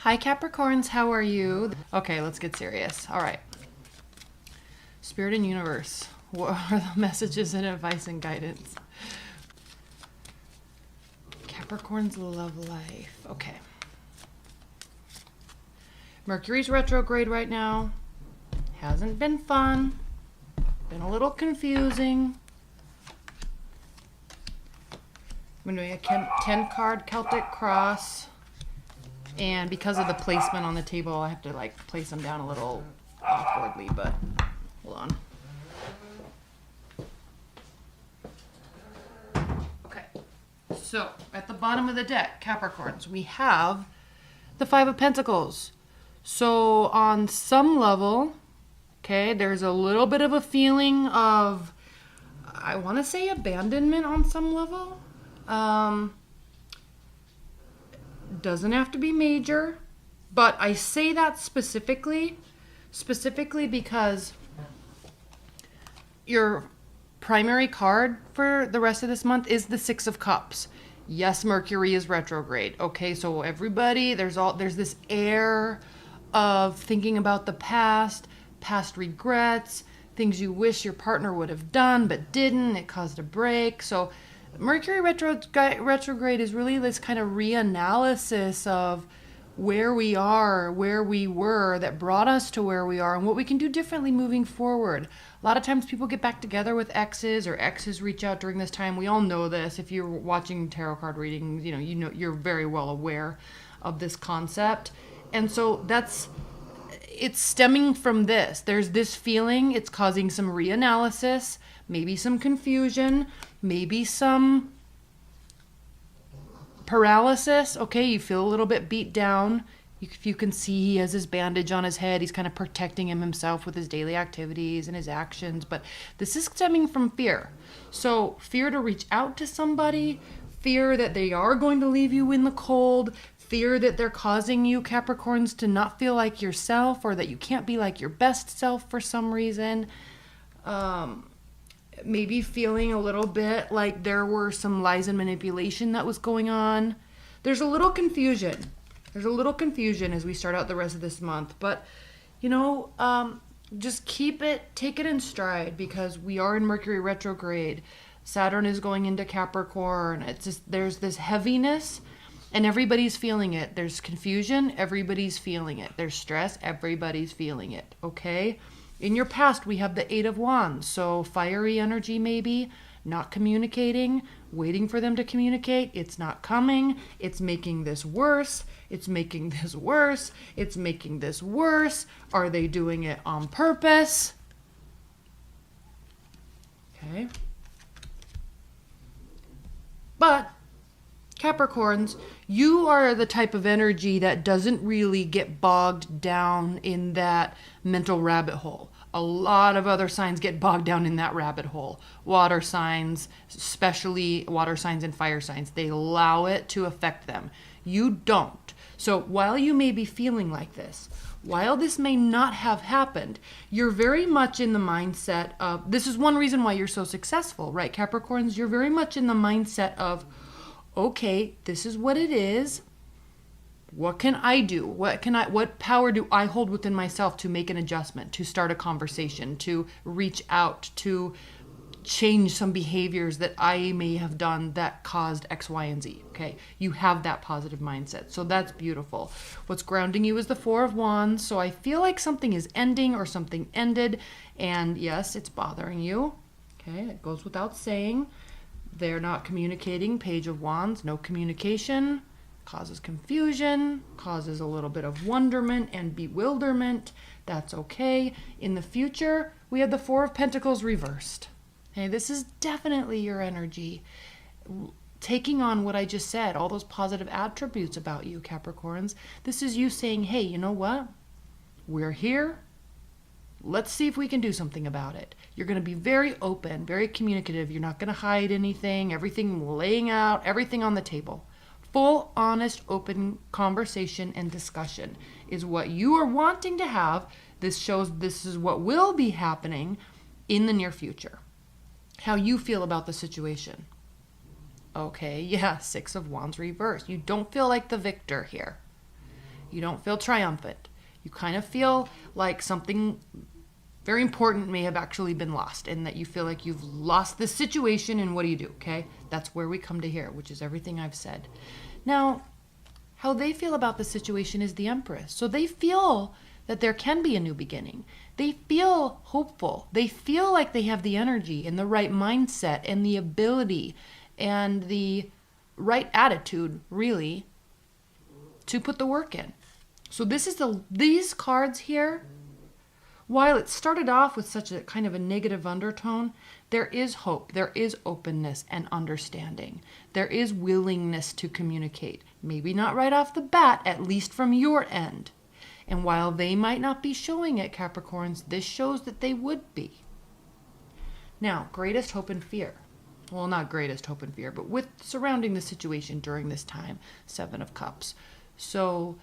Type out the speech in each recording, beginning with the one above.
Hi Capricorns, how are you? Okay, let's get serious. All right. Spirit and universe, what are the messages and advice and guidance? Capricorn's love life. Okay. Mercury's retrograde right now. Hasn't been fun. Been a little confusing. I'm doing a 10 card Celtic cross. And because of the placement on the table, I have to like place them down a little awkwardly, but hold on. Okay, so at the bottom of the deck, Capricorns, we have the Five of Pentacles. So on some level, okay, there's a little bit of a feeling of, I want to say abandonment on some level. Doesn't have to be major, but I say that specifically because your primary card for the rest of this month is the Six of Cups. Yes, Mercury is retrograde. Okay, so everybody, there's this air of thinking about the past regrets, things you wish your partner would have done but didn't. It caused a break. So Mercury retrograde is really this kind of reanalysis of where we are, where we were, that brought us to where we are, and what we can do differently moving forward. A lot of times people get back together with exes, or exes reach out during this time. We all know this. If you're watching tarot card readings, you know you're very well aware of this concept. And so it's stemming from this. There's this feeling, it's causing some reanalysis, maybe some confusion, maybe some paralysis. Okay, you feel a little bit beat down. If you can see, he has his bandage on his head. He's kind of protecting himself with his daily activities and his actions. But this is stemming from fear. So fear to reach out to somebody, fear that they are going to leave you in the cold, fear that they're causing you, Capricorns, to not feel like yourself, or that you can't be like your best self for some reason. Maybe feeling a little bit like there were some lies and manipulation that was going on. There's a little confusion. There's a little confusion as we start out the rest of this month. But, just take it in stride, because we are in Mercury retrograde. Saturn is going into Capricorn. It's just, there's this heaviness, and everybody's feeling it. There's confusion, everybody's feeling it. There's stress, everybody's feeling it, okay? In your past, we have the Eight of Wands, so fiery energy maybe, not communicating, waiting for them to communicate. It's not coming. It's making this worse. It's making this worse. It's making this worse. Are they doing it on purpose? Okay. But Capricorns, you are the type of energy that doesn't really get bogged down in that mental rabbit hole. A lot of other signs get bogged down in that rabbit hole. Water signs, especially water signs and fire signs, they allow it to affect them. You don't. So while you may be feeling like this, while this may not have happened, you're very much in the mindset of, this is one reason why you're so successful, right, Capricorns? You're very much in the mindset of, okay, this is what it is. What can I do? What power do I hold within myself to make an adjustment, to start a conversation, to reach out, to change some behaviors that I may have done that caused X, Y, and Z? Okay, you have that positive mindset. So that's beautiful. What's grounding you is the Four of Wands. So I feel like something is ending or something ended. And yes, it's bothering you. Okay, it goes without saying. They're not communicating. Page of Wands, no communication. Causes confusion, causes a little bit of wonderment and bewilderment. That's okay. In the future, we have the Four of Pentacles reversed. Okay, this is definitely your energy taking on what I just said, all those positive attributes about you, Capricorns. This is you saying, hey, you know what? We're here. Let's see if we can do something about it. You're going to be very open, very communicative. You're not going to hide anything, everything laying out, everything on the table. Full, honest, open conversation and discussion is what you are wanting to have. This shows this is what will be happening in the near future. How you feel about the situation. Okay, yeah, Six of Wands reversed. You don't feel like the victor here. You don't feel triumphant. You kind of feel like something very important may have actually been lost, and that you feel like you've lost this situation, and what do you do? Okay, that's where we come to here, which is everything I've said. Now, how they feel about the situation is the Empress. So they feel that there can be a new beginning. They feel hopeful. They feel like they have the energy and the right mindset and the ability and the right attitude, really, to put the work in. So these cards here, while it started off with such a kind of a negative undertone, there is hope, there is openness and understanding. There is willingness to communicate. Maybe not right off the bat, at least from your end. And while they might not be showing it, Capricorns, this shows that they would be. Now, greatest hope and fear. Well, not greatest hope and fear, but with surrounding the situation during this time, Seven of Cups. So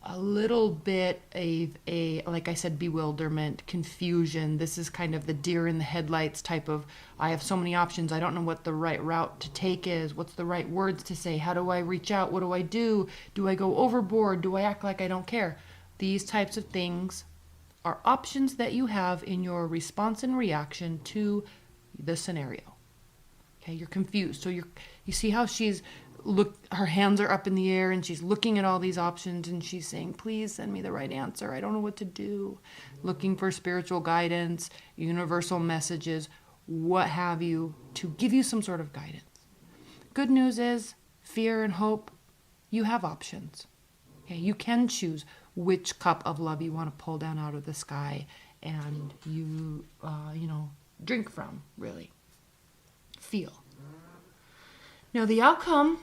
a little bit of a, like I said, bewilderment, confusion. This is kind of the deer in the headlights type of, I have so many options. I don't know what the right route to take is. What's the right words to say? How do I reach out? What do I do? Do I go overboard? Do I act like I don't care? These types of things are options that you have in your response and reaction to the scenario. Okay, you're confused. So you see how her hands are up in the air and she's looking at all these options and she's saying, please send me the right answer. I don't know what to do. Looking for spiritual guidance, universal messages, what have you, to give you some sort of guidance. Good news is, fear and hope, you have options. Okay, you can choose which cup of love you want to pull down out of the sky and drink from, really. Feel. Now the outcome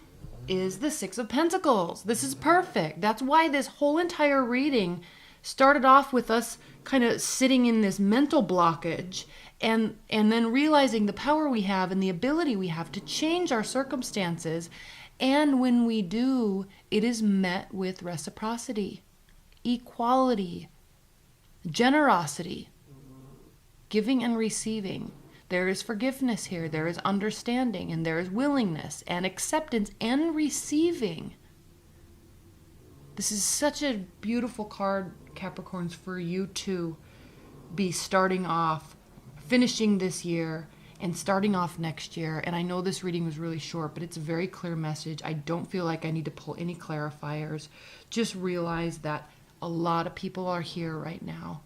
is the Six of Pentacles. This is perfect. That's why this whole entire reading started off with us kind of sitting in this mental blockage and then realizing the power we have and the ability we have to change our circumstances. And when we do, it is met with reciprocity, equality, generosity, giving and receiving. There is forgiveness here, there is understanding, and there is willingness and acceptance and receiving. This is such a beautiful card, Capricorns, for you to be starting off, finishing this year, and starting off next year. And I know this reading was really short, but it's a very clear message. I don't feel like I need to pull any clarifiers. Just realize that a lot of people are here right now.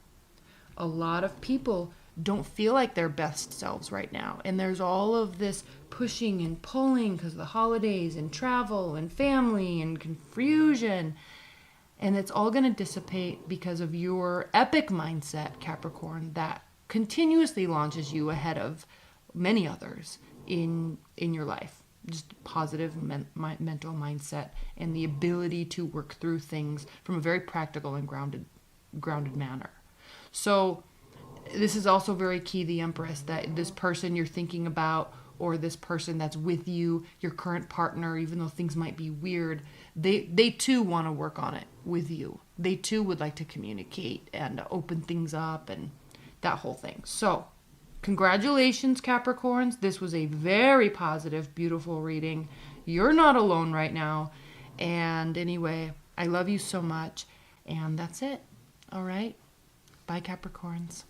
A lot of people don't feel like their best selves right now. And there's all of this pushing and pulling because of the holidays and travel and family and confusion. And it's all going to dissipate because of your epic mindset, Capricorn, that continuously launches you ahead of many others in your life. Just positive mental mindset and the ability to work through things from a very practical and grounded manner. So this is also very key, the Empress, that this person you're thinking about or this person that's with you, your current partner, even though things might be weird, they too want to work on it with you. They too would like to communicate and open things up and that whole thing. So congratulations, Capricorns. This was a very positive, beautiful reading. You're not alone right now. And anyway, I love you so much. And that's it. All right. Bye, Capricorns.